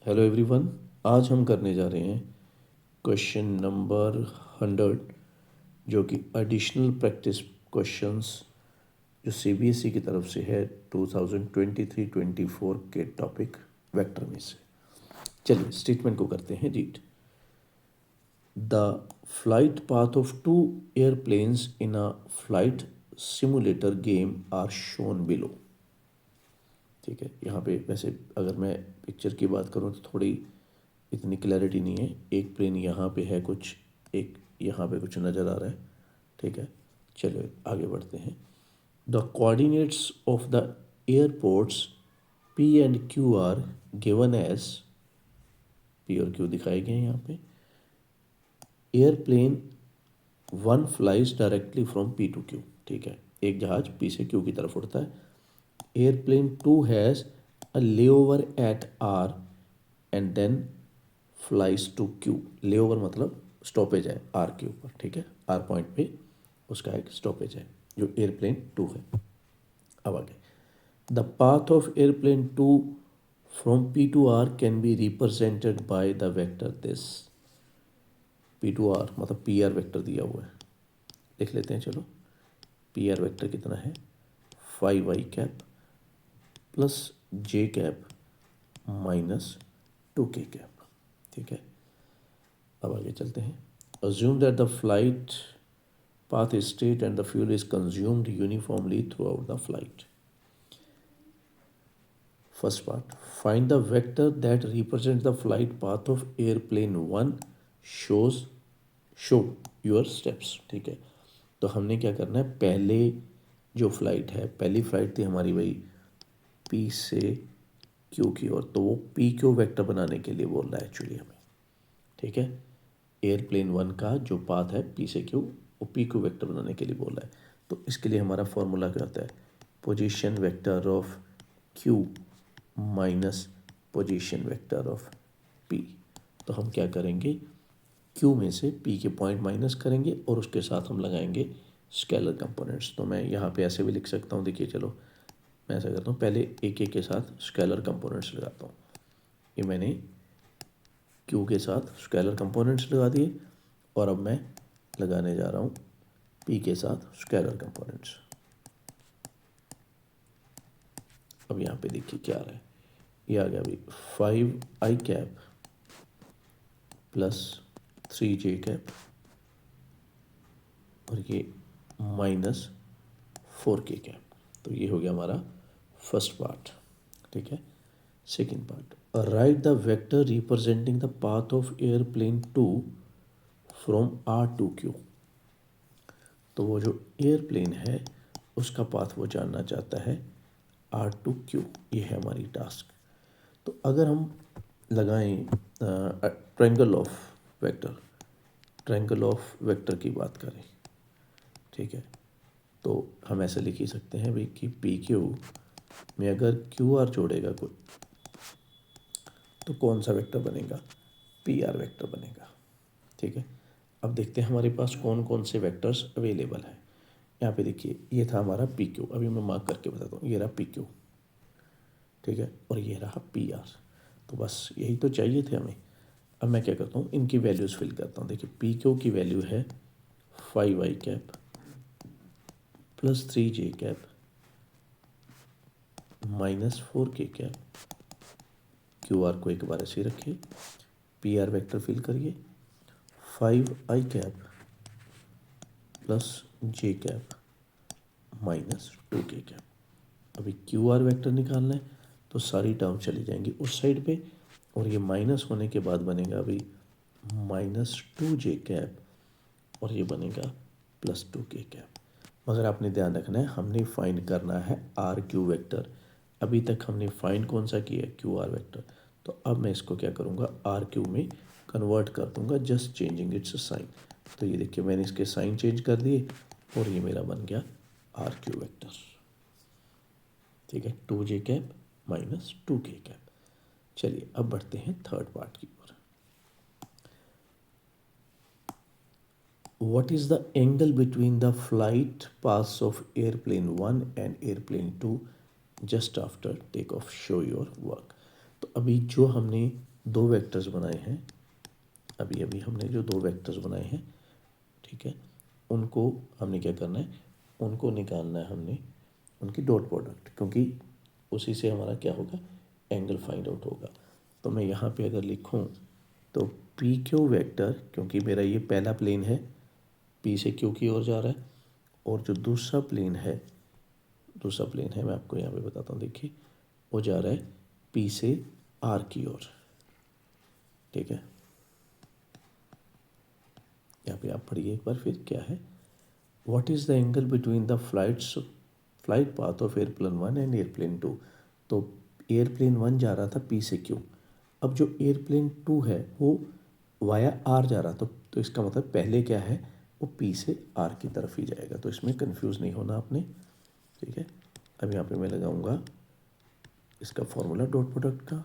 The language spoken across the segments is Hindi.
Hello everyone. आज हम करने जा रहे हैं क्वेश्चन नंबर 100, जो कि एडिशनल प्रैक्टिस क्वेश्चंस जो सीबीएसई की तरफ से है 2023-24 के टॉपिक वेक्टर में से। चलिए स्टेटमेंट को करते हैं read. The flight path of two airplanes in a flight simulator game are shown below. ठीक है, यहाँ पे वैसे अगर मैं पिक्चर की बात करूँ तो थोड़ी इतनी क्लैरिटी नहीं है। एक प्लेन यहाँ पे है कुछ, एक यहाँ पे कुछ नज़र आ रहा है। ठीक है, चलो आगे बढ़ते हैं। The coordinates of the airports P and Q are given as, P और क्यू दिखाए गए हैं यहाँ पे। Airplane one flies directly from P to Q. ठीक है, एक जहाज पी से क्यू की तरफ उड़ता है। Airplane two has a layover at R and then flies to Q. Layover मतलब स्टॉपेज है आर के ऊपर। ठीक है, आर पॉइंट पे उसका एक स्टॉपेज है जो एयरप्लेन टू है। अब आगे, the path of airplane two from P to R can be represented by the vector this. P to R मतलब पी आर वेक्टर दिया हुआ है, लिख लेते हैं। चलो, पी आर वेक्टर कितना है, 5 i cap plus J cap minus 2k cap. ठीक है, अब आगे चलते हैं। Assume that the flight path is straight and the fuel is consumed uniformly throughout the flight. First part, find the vector that represents the flight path of airplane 1 show your steps. ठीक है, तो हमने क्या करना है, पहले जो फ्लाइट है, पहली फ्लाइट थी हमारी वही पी से क्यू की ओर, तो वो पी क्यू वेक्टर बनाने के लिए बोल रहा है एक्चुअली हमें। ठीक है, एयरप्लेन 1 का जो पाथ है पी से क्यू, वो पी क्यू वेक्टर बनाने के लिए बोल रहा है। तो इसके लिए हमारा फॉर्मूला क्या होता है, position vector of Q minus position vector of P. तो हम क्या करेंगे, क्यू में से पी के पॉइंट माइनस करेंगे और उसके साथ हम लगाएंगे स्केलर कंपोनेंट्स। तो मैं यहाँ पे ऐसे भी लिख सकता हूँ, देखिए चलो मैं ऐसा करता हूँ, पहले एक एक के साथ स्केलर कंपोनेंट्स लगाता हूँ। ये मैंने क्यू के साथ स्केलर कंपोनेंट्स लगा दिए और अब मैं लगाने जा रहा हूँ पी के साथ स्केलर कंपोनेंट्स। अब यहाँ पे देखिए क्या आ रहा है, ये आ गया अभी 5i cap plus 3j cap और ये माइनस 4k कैप। तो ये हो गया हमारा फर्स्ट पार्ट। ठीक है, second part, right the vector representing the path of airplane 2 from R to Q. तो वो जो एयरप्लेन है उसका पाथ वो जानना चाहता है आर टू क्यू। ये है हमारी टास्क। तो अगर हम लगाएं triangle of vector, triangle of vector की बात करें, ठीक है, तो हम ऐसे लिख ही सकते हैं भाई कि पी क्यू में अगर क्यू आर जोड़ेगा कोई तो कौन सा वेक्टर बनेगा, पी आर वेक्टर बनेगा। ठीक है, अब देखते हैं हमारे पास कौन कौन से वेक्टर्स अवेलेबल हैं। यहाँ पे देखिए, ये था हमारा पी क्यू, अभी मैं मार्क करके बताता हूँ, ये रहा पी क्यू। ठीक है, और ये रहा पी आर। तो बस यही तो चाहिए थे हमें। अब मैं क्या करता हूँ, इनकी वैल्यूज़ फिल करता हूँ। देखिए पी क्यू की वैल्यू है 5i cap plus 3j cap minus 4k cap. Q R को एक बार ऐसे ही रखिए, पी आर वैक्टर फिल करिए 5i cap plus j cap minus 2k cap. अभी क्यू आर वैक्टर निकालना है तो सारी टर्म चली जाएंगी उस साइड पे, और ये माइनस होने के बाद बनेगा अभी माइनस 2j कैप और ये बनेगा प्लस 2k कैप। मगर आपने ध्यान रखना है, हमने फाइंड करना है आर क्यू वेक्टर। अभी तक हमने फाइंड कौन सा किया है, क्यू आर वेक्टर। तो अब मैं इसको क्या करूँगा, आर क्यू में कन्वर्ट कर दूँगा, जस्ट चेंजिंग इट्स साइन। तो ये देखिए मैंने इसके साइन चेंज कर दिए और ये मेरा बन गया आर क्यू वेक्टर। ठीक है, 2j cap minus 2k cap. चलिए अब बढ़ते हैं थर्ड पार्ट की ओर। What is the angle between the flight paths of airplane 1 and airplane 2 just after takeoff? Show your work. तो अभी जो हमने दो वेक्टर्स बनाए हैं, अभी अभी हमने जो दो वेक्टर्स बनाए हैं, ठीक है, उनको हमने क्या करना है, उनको निकालना है हमने उनकी डॉट प्रोडक्ट, क्योंकि उसी से हमारा क्या होगा, एंगल फाइंड आउट होगा। तो मैं यहाँ पे अगर लिखूँ तो पी क्यू वेक्टर, क्योंकि मेरा ये पहला प्लेन है, पी से क्यू की ओर जा रहा है, और जो दूसरा प्लेन है मैं आपको यहाँ पे बताता हूँ, देखिए वो जा रहा है पी से आर की ओर, ठीक है। यहाँ पे आप पढ़िए एक बार फिर, क्या है, what is the angle between the flight path of airplane 1 and airplane 2। तो एयरप्लेन 1 जा रहा था पी से क्यू, अब जो एयरप्लेन 2 है वो वाया आर जा रहा था, तो इसका मतलब पहले क्या है, वो पी से आर की तरफ ही जाएगा, तो इसमें कंफ्यूज नहीं होना आपने, ठीक है। अब यहाँ पे मैं लगाऊंगा इसका फॉर्मूला डॉट प्रोडक्ट का,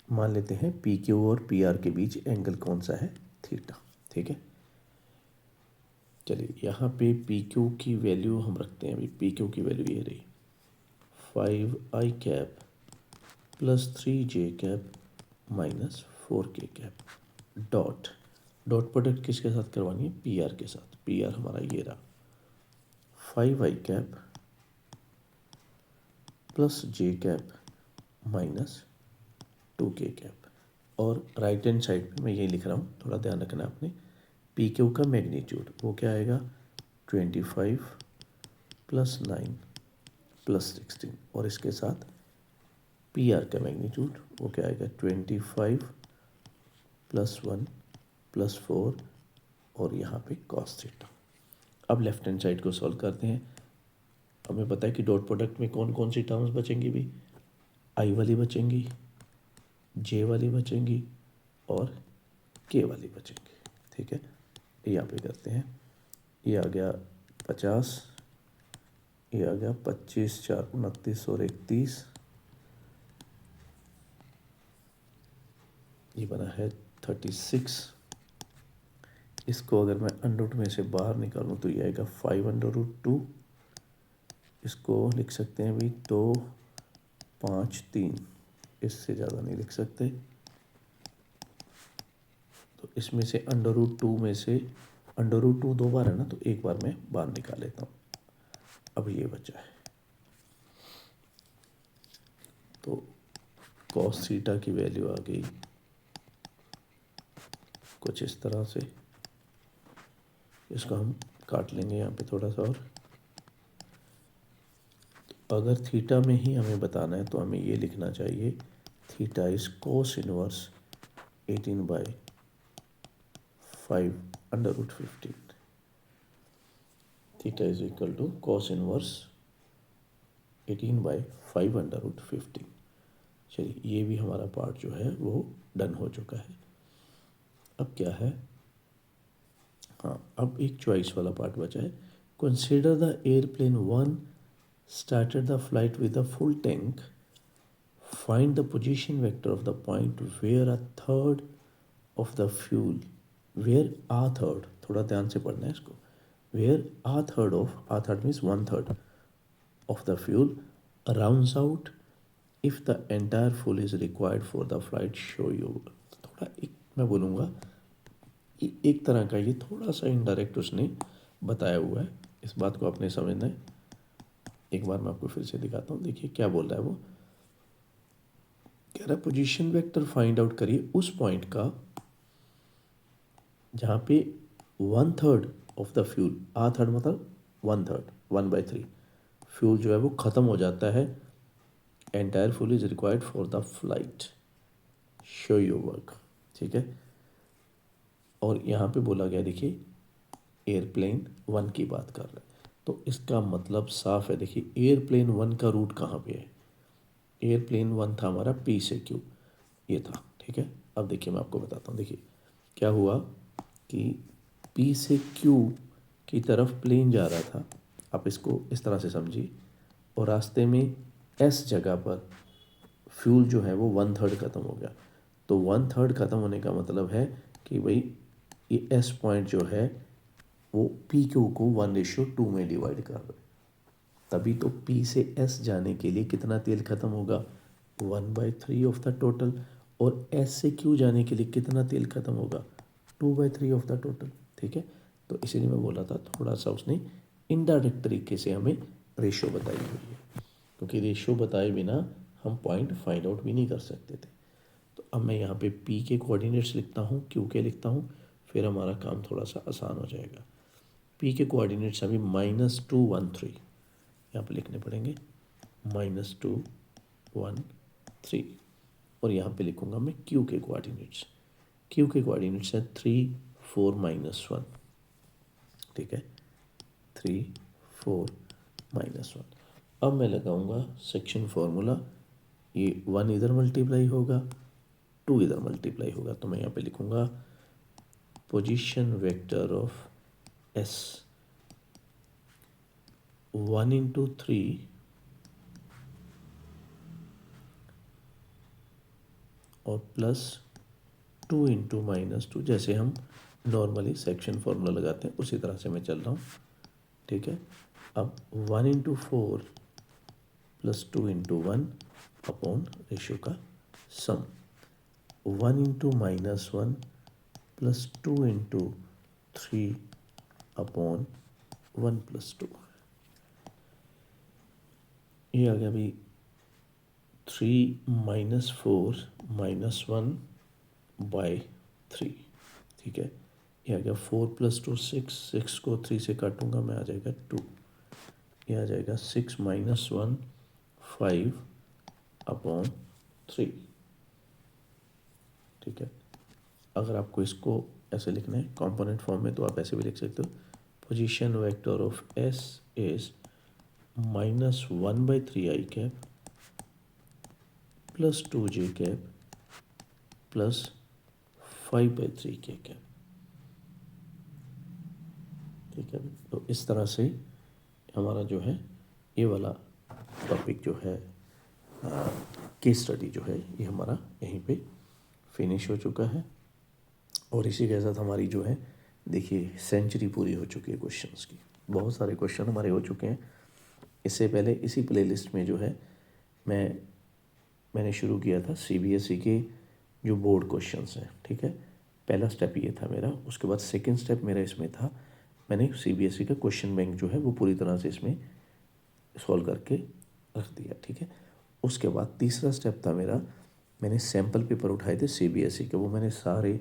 मान लेते हैं पी क्यू और पी आर के बीच एंगल कौन सा है, थीटा, ठीक है। चलिए यहाँ पे पी क्यू की वैल्यू हम रखते हैं, अभी पी क्यू की वैल्यू ये रही 5i cap plus 3j cap minus 4k cap dot product किसके साथ करवानी है, पी आर के साथ, पी आर हमारा ये रहा 5i cap plus j cap minus 2k cap, और राइट हैंड साइड पे मैं ये लिख रहा हूँ, थोड़ा ध्यान रखना आपने, पी क्यू का मैग्नीट्यूड वो क्या आएगा 25 प्लस 9 प्लस 16, और इसके साथ पी आर का मैग्नीट्यूड वो क्या आएगा 25 प्लस 1 प्लस 4, और यहाँ पे कॉस थीटा। अब लेफ्ट हैंड साइड को सॉल्व करते हैं। हमें पता है कि डॉट प्रोडक्ट में कौन कौन सी टर्म्स बचेंगी भी, आई वाली बचेंगी, जे वाली बचेंगी, और के वाली बचेंगी, ठीक है। यहाँ पे करते हैं, ये आ गया 50, ये आ गया 25, 4 29 और 31, ये बना है 36। इसको अगर मैं अंडर में से बाहर निकालूं तो ये आएगा 5√2, इसको लिख सकते हैं भी 2 5 3, इससे ज़्यादा नहीं लिख सकते। तो इसमें से अंडर रूट 2 में से अंडर रूट 2 दो बार है ना, तो एक बार मैं बाहर निकाल लेता हूँ। अब ये बचा है, तो कॉस थीटा की वैल्यू आ गई कुछ इस तरह से, इसको हम काट लेंगे यहाँ पे थोड़ा सा, और अगर थीटा में ही हमें बताना है तो हमें ये लिखना चाहिए, theta is cos inverse 18/5 √15, theta is equal to cos inverse 18/5 चलिए ये भी हमारा पार्ट जो है वो डन हो चुका है। अब क्या है, हाँ अब एक चॉइस वाला पार्ट बचा है, consider the airplane 1 started the flight with a full tank, find the position vector of the point where a third of the fuel, where a third, थोड़ा ध्यान से पढ़ना है इसको, where a third of, a third means 1/3 of the fuel rounds out if the entire fuel is required for the flight, show you। थोड़ा एक मैं बोलूँगा, एक तरह का ये थोड़ा सा इनडायरेक्ट उसने बताया हुआ है, इस बात को आपने समझना है। एक बार मैं आपको फिर से दिखाता हूँ, देखिए क्या बोल रहा है वो, कह रहा है पोजीशन वेक्टर फाइंड आउट करिए उस पॉइंट का जहाँ पे 1/3 of the fuel, a third मतलब 1/3, 1/3 फ्यूल जो है वो ख़त्म हो जाता है, entire fuel is required for the flight, show your work, ठीक है। और यहाँ पे बोला गया, देखिए एयरप्लेन 1 की बात कर रहा है, तो इसका मतलब साफ है, देखिए एयरप्लेन 1 का रूट कहाँ पे है, एयरप्लेन 1 था हमारा पी से क्यू, ये था, ठीक है। अब देखिए मैं आपको बताता हूँ, देखिए क्या हुआ कि पी से क्यू की तरफ प्लेन जा रहा था, आप इसको इस तरह से समझिए, और रास्ते में एस जगह पर फ्यूल जो है वो 1/3 ख़त्म हो गया, तो 1/3 ख़त्म होने का मतलब है कि भाई ये एस पॉइंट जो है वो पी क्यू को 1:2 में डिवाइड कर रहा है, तभी तो P से S जाने के लिए कितना तेल ख़त्म होगा, 1/3 ऑफ द टोटल, और S से Q जाने के लिए कितना तेल ख़त्म होगा, 2/3 ऑफ द टोटल। ठीक है, तो इसीलिए मैं बोला था थोड़ा सा उसने इनडायरेक्ट तरीके से हमें रेशो बताई हुई है, क्योंकि रेशो बताए बिना हम पॉइंट फाइंड आउट भी नहीं कर सकते थे। तो अब मैं यहाँ पे P के कोऑर्डिनेट्स लिखता हूँ, Q के लिखता हूँ, फिर हमारा काम थोड़ा सा आसान हो जाएगा। P के कोऑर्डिनेट्स अभी -213 यहाँ पे लिखने पड़ेंगे, -213, और यहाँ पे लिखूँगा मैं Q के कोऑर्डिनेट्स। Q के कोऑर्डिनेट्स हैं 3 4 -1। ठीक है, 3 4 -1। अब मैं लगाऊंगा सेक्शन फार्मूला, ये 1 इधर मल्टीप्लाई होगा, 2 इधर मल्टीप्लाई होगा, तो मैं यहाँ पे लिखूँगा पोजीशन वेक्टर ऑफ S 1 × 3 और +2 × -2, जैसे हम नॉर्मली सेक्शन फार्मूला लगाते हैं उसी तरह से मैं चल रहा हूँ। ठीक है, अब 1 × 4 +2 × 1 अपॉन रेशियो का सम, 1 × -1 +2 × 3 अपॉन 1 + 2। ये आ गया अभी 3 - 4 -1 बाय 3। ठीक है, ये आ गया 4 + 2 6, 6 को 3 से काटूंगा मैं, आ जाएगा 2। ये आ जाएगा 6 - 1 5 अपॉन 3। ठीक है, अगर आपको इसको ऐसे लिखना है कंपोनेंट फॉर्म में तो आप ऐसे भी लिख सकते हो, position vector of S is -1/3 i cap +2j cap +5/3 k cap. ठीक है, तो इस तरह से हमारा जो है ये वाला टॉपिक जो है केस स्टडी जो है ये हमारा यहीं पे फिनिश हो चुका है। और इसी के साथ हमारी जो है देखिए सेंचुरी पूरी हो चुकी है क्वेश्चंस की। बहुत सारे क्वेश्चन हमारे हो चुके हैं। इससे पहले इसी प्लेलिस्ट में जो है मैंने शुरू किया था CBSE के जो बोर्ड क्वेश्चंस हैं। ठीक है, पहला स्टेप ये था मेरा। उसके बाद सेकंड स्टेप मेरा इसमें था, मैंने CBSE का क्वेश्चन बैंक जो है वो पूरी तरह से इसमें सॉल्व करके रख दिया। ठीक है, उसके बाद तीसरा स्टेप था मेरा, मैंने सैम्पल पेपर उठाए थे CBSE के, वो मैंने सारे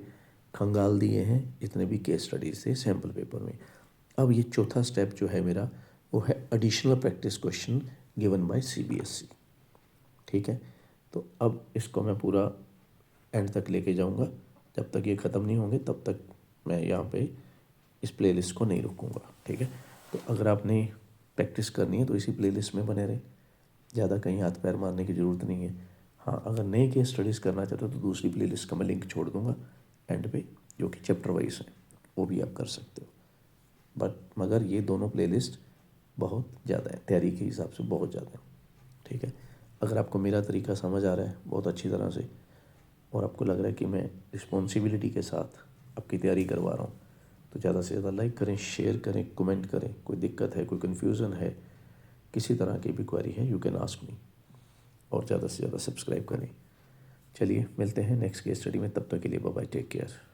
खंगाल दिए हैं जितने भी केस स्टडीज़ थे सैम्पल पेपर में। अब ये चौथा स्टेप जो है मेरा वो है additional practice question given by CBSE। ठीक है, तो अब इसको मैं पूरा एंड तक लेके जाऊंगा, जब तक ये ख़त्म नहीं होंगे तब तक मैं यहाँ पे इस प्लेलिस्ट को नहीं रुकूंगा। ठीक है, तो अगर आपने प्रैक्टिस करनी है तो इसी प्लेलिस्ट में बने रहे, ज़्यादा कहीं हाथ पैर मारने की ज़रूरत नहीं है। हाँ, अगर नए केस स्टडीज़ करना चाहते हो तो दूसरी प्लेलिस्ट का मैं लिंक छोड़ दूँगा एंड पे, जो कि चैप्टर वाइज है, वो भी आप कर सकते हो। मगर ये दोनों प्लेलिस्ट बहुत ज़्यादा है, तैयारी के हिसाब से बहुत ज़्यादा है। ठीक है, अगर आपको मेरा तरीका समझ आ रहा है बहुत अच्छी तरह से और आपको लग रहा है कि मैं रिस्पॉन्सिबिलिटी के साथ आपकी तैयारी करवा रहा हूँ, तो ज़्यादा से ज़्यादा लाइक करें, शेयर करें, कमेंट करें। कोई दिक्कत है, कोई कन्फ्यूज़न है, किसी तरह की भी क्वेरी है, यू कैन आस्क मी। और ज़्यादा से ज़्यादा सब्सक्राइब करें। चलिए मिलते हैं नेक्स्ट केस स्टडी में, तब तक के लिए बाय बाय, टेक केयर।